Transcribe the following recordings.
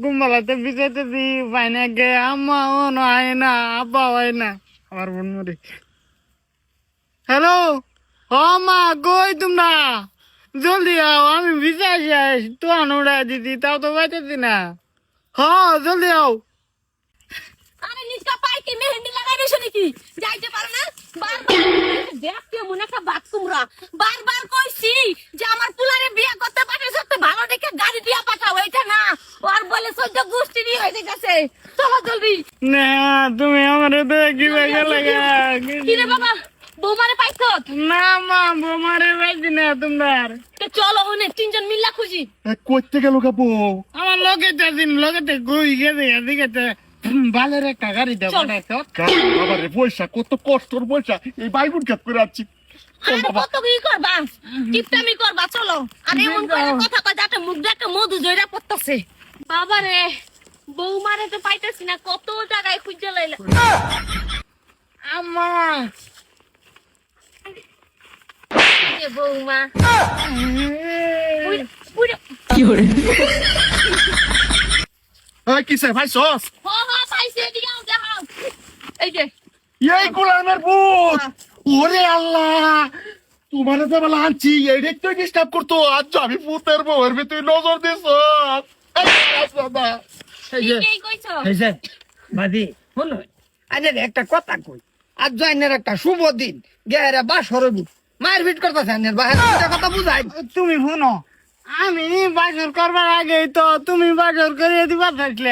গুম্বালাতে বিজাইতেছি পাইনা গে আম্মা ও নয় না আব্বা হয় না আমার বোন মরে। হ্যালো ও মা কই তোমরা জলদি আও আমি ভিজাই শেষ তো আনুড়াই দিদি তাও তো পাইতেছি না। জলদি আও। আরে নিজকা পাই কি মেহেন্দি লাগাই দিছ নাকি যাইতে পারো না বারবার দেখতে মনে একটা বাত তোমরা বারবার কইছি যে আমার পুলারে বিয়ে করতে পারছিস তো ভালো দেখে গাড়ি দিয়া পাঠাও এটা না আর বলে সহ্য গোষ্ঠী নিয়ে হয়ে গেছে চলো জলদি না তুমি আমার তো কি বেগে লাগা কি রে বাবা বৌমারে পাইছো না মা বোমারে পাইছি না তোমার। তো চলো ওনে তিনজন মিল্লা খুঁজি কইতে গেল কাপু আমার লগেতে গুই গেছে এদিকে বালের একটা গাড়ি দেবো বাবা রে পয়সা কত কষ্টর পয়সা এই বাইগুন কাপ করে আছি। আরে কত কি করবা টিপটামি করবা চলো আর এমন করে কথা কয় যাতে মুখ দেখে মধু জয়রা পড়তাছে বাবা রে বৌমারে তো পাইতাছি না কত জায়গায় খুঁজে লাইলা আম্মা যে বৌমা কিসে ভাই সস পাইছে এদিকে আও দেখাও এই যে এই গোলামের ভূত ওরে আল্লাহ তোমারে তো বলা আনছি এইটা তো ডিস্টার্ব করতো আজ আমি ভূতের বউয়ের ভিতরে নজর দিছ ঠিকই কইছো এই যে বাদি শুনো আজের একটা কথা কই আজ জয়েনের একটা শুভ দিন গেরা বাসরবি মায়ের ভিট করতেছে আনের বাহির কথা বুঝাই তুমি শুনো আমি বাজার করবার আগে তো তুমি বাজার করিয়ে দিবা থাকলে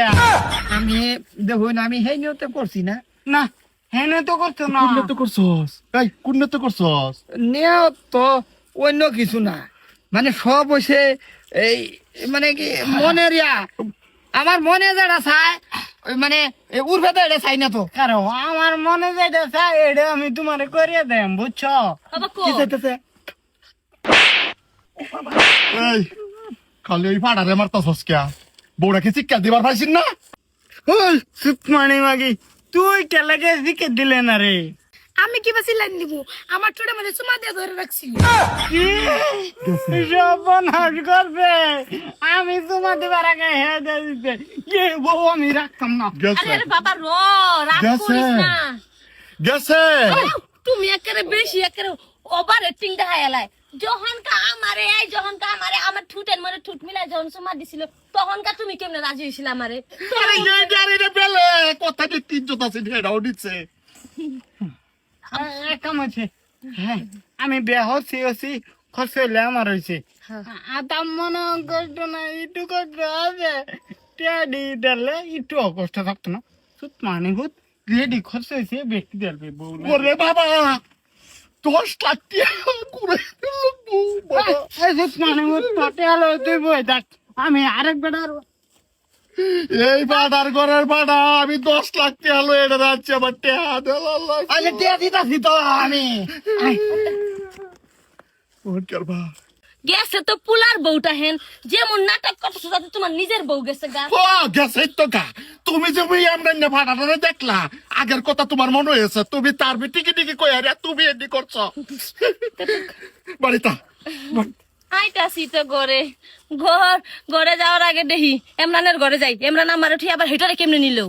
আমি দেখুন আমি সেই নিয়তে করছি না না হেনে তো করছো না কুন্নে তো করছস এই কুন্নে তো করছস নিয়ত তো অন্য কিছু না মানে সব হইছে এই মানে কি মনের আমার মনে যেটা চায় ওই মানে উর্ফে তো এটা চাই না তো কারো আমার মনে যেটা চাই এটা আমি তোমারে করিয়ে দেম বুঝছো। বাবা কো কি চাইতেছে এই খালি ওই ফাড়ারে মারতাছস কিয়া বউটাকে চিক্কা দিবার পাইছিস না ওই সুতমানি মাগি তুই কেলাকে দিকে দিলে না রে আমি কি বাসি লাইন দিব আমার ছোট মানে চুমা দিয়ে ধরে রাখছি কি সর্বনাশ করবে আমি তোমার দিবার আগে হে দিতে এ বউ আমি রাখতাম না। গেছে আরে বাবা র রাগ গেছে। করিস না গেছে তুমি একেবারে বেশি একেবারে ওভার অ্যাক্টিং দেখাইলাই যখন কা আমারে আমার ঠুটের মধ্যে ঠুট মিলাই যখন চুমা দিছিল তখন কা তুমি কেমনে রাজি হইছিল আমারে আরে এই গাড়িতে পেলে কথা কি তিনজত আছে এটাও দিচ্ছে কাম আছে হ্যাঁ আমি বিয়া হচ্ছি খরচ হইলে আমার হয়েছে আতাম মনে করতো না একটু কষ্ট আছে টেডি দিলে একটু অকষ্ট থাকতো না সুতমানি ভূত রেডি খরচ হয়েছে ব্যক্তি দিলবে বউ ওরে বাবা 10 লাখ টাকা করে দিল বউ বাবা সুতমানি ভূত তোটে হলো তুই বই দেখ আমি আরেক বেটার এই বাটার ঘরের বাটা আমি 10 লাখ টাকা হলো এটা যাচ্ছে আমার টাকা দিল আল্লাহ আরে দিয়া দিতাছি তো আমি ওর করবা গেছে তো পুলার বউটা হেন যেমন নাটক করতেছো তাতে তোমার নিজের বউ গেছে গা ও গেছে তো গা তুমি যে ওই আমরা না ভাড়াটা দেখলা আগের কথা তোমার মনে হয়েছে তুমি তার টিকি টিকি কই আরে তুমি এডি করছো বাড়িটা আইতাছি তো ঘরে যাওয়ার আগে দেখি এমরানের ঘরে যাই এমরান আমার উঠি আবার হেটারে কেমনে নিল